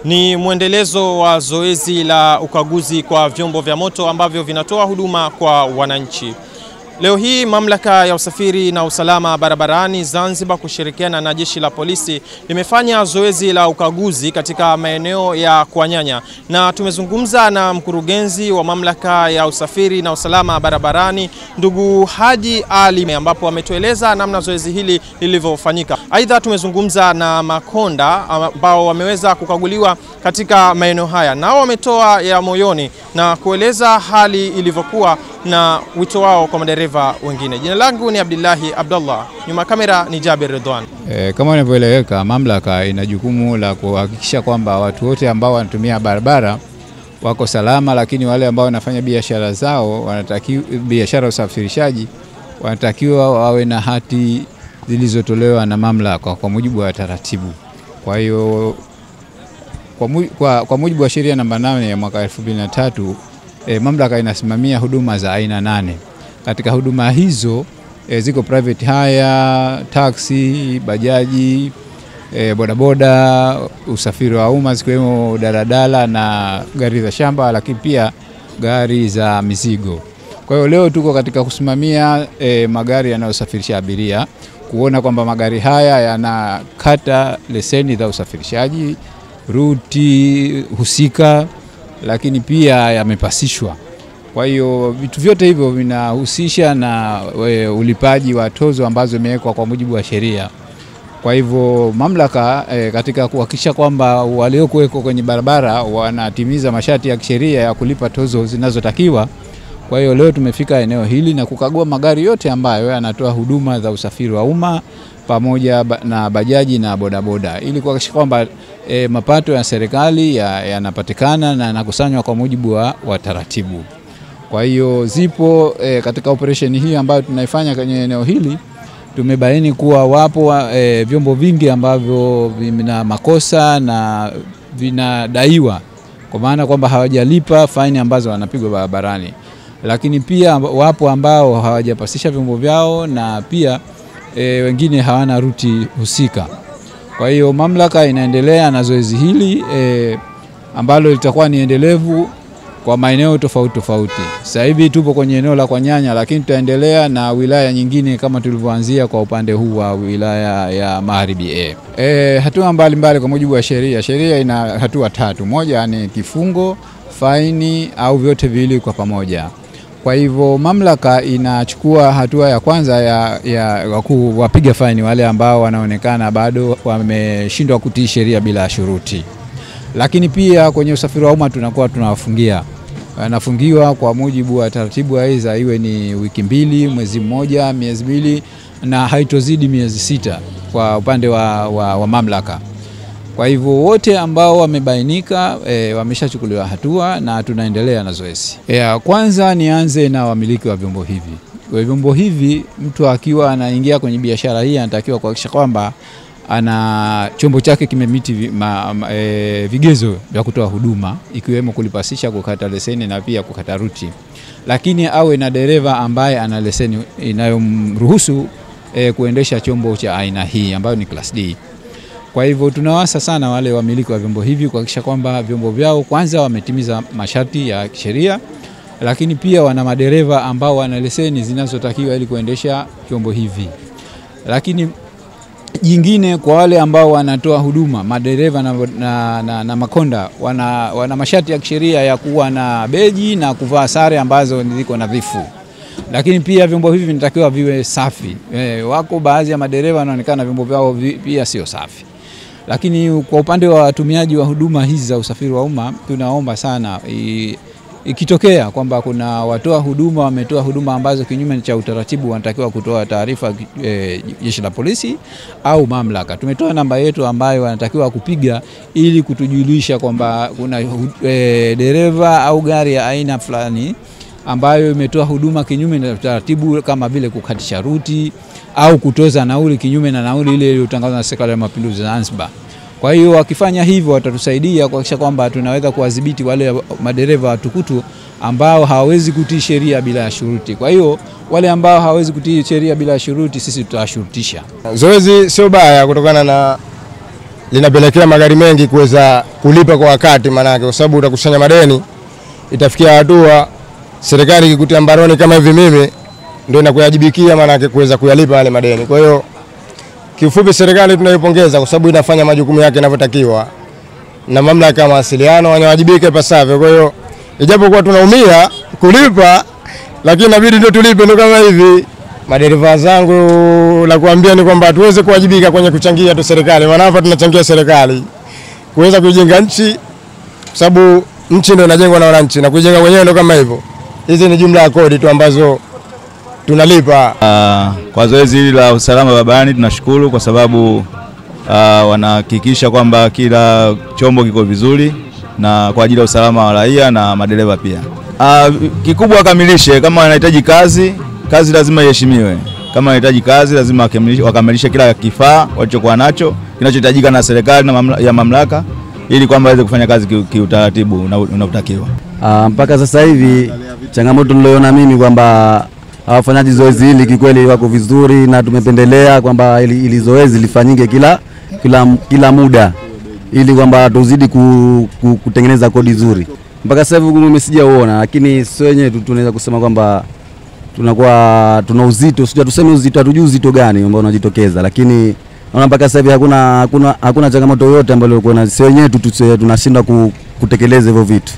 Ni mwendelezo wa zoezi la ukaguzi kwa vyombo vya moto ambavyo vinatoa huduma kwa wananchi. Leo hii mamlaka ya usafiri na usalama barabarani Zanzibar kushirikiana na jeshi la polisi limefanya zoezi la ukaguzi katika maeneo ya Kwanyanya, na tumezungumza na mkurugenzi wa mamlaka ya usafiri na usalama barabarani ndugu Haji Ali, ambapo ametueleza namna zoezi hili lilivyofanyika. Aidha tumezungumza na makonda ambao wameweza kukaguliwa katika maeneo haya, nao wametoa ya moyoni na kueleza hali ilivyokuwa na wito wao kwa madereva wengine. Jina langu ni Abdillahi Abdullah, nyuma kamera ni Jabir Ridwan. Kama inavyoeleweka, mamlaka ina jukumu la kuhakikisha kwamba watu wote ambao wanatumia barabara wako salama, lakini wale ambao wanafanya biashara zao, wanatakiwa biashara usafirishaji, wanatakiwa wawe na hati zilizotolewa na mamlaka kwa mujibu wa taratibu. Kwa hiyo kwa mujibu wa sheria namba 8 ya mwaka 2003, mamlaka inasimamia huduma za aina 8. Katika huduma hizo ziko private hire, taxi, bajaji, bodaboda, usafiri wa umma zikiwemo daladala na gari za shamba, lakini pia gari za mizigo. Kwa hiyo leo tuko katika kusimamia magari yanayosafirisha abiria, kuona kwamba magari haya yanakata leseni za usafirishaji, ruti husika, lakini pia yamepasishwa. Kwa hiyo vitu vyote hivyo vinahusisha na ulipaji wa tozo ambazo imewekwa kwa mujibu wa sheria. Kwa hivyo mamlaka katika kuhakikisha kwamba waliokuweko kwenye barabara wanatimiza masharti ya kisheria ya kulipa tozo zinazotakiwa. Kwa hiyo leo tumefika eneo hili na kukagua magari yote ambayo yanatoa huduma za usafiri wa umma pamoja na bajaji na bodaboda, ili kuhakikisha kwamba mapato ya serikali yanapatikana na yanakusanywa kwa mujibu wa taratibu. Kwa hiyo zipo katika operation hii ambayo tunaifanya kwenye eneo hili, tumebaini kuwa wapo vyombo vingi ambavyo vina makosa na vinadaiwa, kwa maana kwamba hawajalipa faini ambazo wanapigwa barabarani. Lakini pia wapo ambao hawajapasisha vyombo vyao, na pia wengine hawana ruti husika. Kwa hiyo mamlaka inaendelea na zoezi hili ambalo litakuwa ni endelevu kwa maeneo tofauti tofauti. Sasa hivi tupo kwenye eneo la Kwanyanya, lakini tutaendelea na wilaya nyingine kama tulivyoanzia kwa upande huu wa wilaya ya Magharibi. Hatua mbalimbali kwa mujibu wa sheria. Sheria ina hatua 3. Moja ni kifungo, faini au vyote viwili kwa pamoja. Kwa hivyo mamlaka inachukua hatua ya kwanza ya kuwapiga faini wale ambao wanaonekana bado wameshindwa kutii sheria bila shuruti. Lakini pia kwenye usafiri wa umma tunakuwa tunawafungia. Wanafungiwa kwa mujibu wa taratibu, aidha iwe ni wiki 2, mwezi mmoja, miezi 2, na haitozidi miezi 6 kwa upande wa mamlaka. Kwa hivyo wote ambao wamebainika wameshachukuliwa hatua na tunaendelea na zoezi. Kwanza nianze na wamiliki wa vyombo hivi. Kwa vyombo hivi, mtu akiwa anaingia kwenye biashara hii anatakiwa kuhakikisha kwamba ana chombo chake kimemiti vigezo vya kutoa huduma, ikiwemo kulipasisha, kukata leseni na pia kukata ruti. Lakini awe na dereva ambaye ana leseni inayomruhusu kuendesha chombo cha aina hii ambayo ni class D. Kwa hivyo tunawasa sana wale wamiliki wa vyombo hivi kuhakikisha kwamba vyombo vyao kwanza wametimiza masharti ya kisheria, lakini pia wana madereva ambao wana leseni zinazotakiwa ili kuendesha vyombo hivi. Lakini jingine, kwa wale ambao wanatoa huduma, madereva na makonda, wana masharti ya kisheria ya kuwa na beji na kuvaa sare ambazo ziko nadhifu. Lakini pia vyombo hivi vinatakiwa viwe safi. Wako baadhi ya madereva wanaonekana vyombo vyao pia sio safi. Lakini kwa upande wa watumiaji wa huduma hizi za usafiri wa umma, tunaomba sana ikitokea kwamba kuna watoa huduma wametoa huduma ambazo kinyume cha utaratibu, wanatakiwa kutoa taarifa jeshi la polisi au mamlaka. Tumetoa namba yetu ambayo wanatakiwa kupiga ili kutujulisha kwamba kuna dereva au gari ya aina fulani ambayo imetoa huduma kinyume na utaratibu, kama vile kukatisha ruti au kutoza nauli kinyume na nauli ile iliyotangazwa na Serikali ya Mapinduzi Zanzibar. Kwa hiyo wakifanya hivyo watatusaidia kuhakikisha kwamba tunaweza kuwadhibiti wale madereva watukutu ambao hawawezi kutii sheria bila shuruti. Kwa hiyo wale ambao hawawezi kutii sheria bila shuruti, sisi tutawashurutisha. Zoezi sio baya kutokana na linapelekea magari mengi kuweza kulipa kwa wakati, manake kwa sababu utakusanya madeni, itafikia hatua serikali ikikutia mbaroni kama hivi mimi ndio inakuyajibikia manake kuweza kuyalipa wale madeni. Kwa hiyo kiufupi serikali tunaipongeza kwa sababu inafanya majukumu yake yanavyotakiwa, na mamlaka ya mawasiliano wanawajibike pasavyo. Kwa hiyo ijapokuwa tunaumia kulipa, lakini inabidi ndio tulipe, ndio kama hivi. Madereva zangu la kuambia ni kwamba tuweze kuwajibika kwenye kuchangia tu serikali, maana hapa tunachangia serikali kuweza kujenga nchi, kwa sababu nchi ndio inajengwa na wananchi, na kujenga wenyewe ndio kama hivyo. Hizi ni jumla ya kodi tu ambazo tunalipa. Kwa zoezi hili la usalama barabarani tunashukuru kwa sababu wanahakikisha kwamba kila chombo kiko vizuri na kwa ajili ya usalama wa raia na madereva pia. Kikubwa wakamilishe, kama wanahitaji kazi lazima iheshimiwe. Kama wanahitaji kazi lazima wakamilishe kila kifaa walichokuwa nacho kinachohitajika na serikali na ya mamlaka ili kwamba waweze kufanya kazi kiutaratibu unaotakiwa. Mpaka sasa hivi changamoto niliyoona mimi kwamba wafanyaji zoezi hili kikweli wako vizuri, na tumependelea kwamba ili zoezi lifanyike kila muda ili kwamba tuzidi kutengeneza kodi nzuri. Mpaka sasa hivi mimi sijaona, lakini sio wenyewe tunaweza kusema kwamba tunakuwa tuna uzito, sio tuseme uzito, hatujui uzito gani ambao unajitokeza, lakini naona mpaka sasa hivi hakuna changamoto yoyote ambayo sio wenyewe tunashindwa kutekeleza hivyo vitu.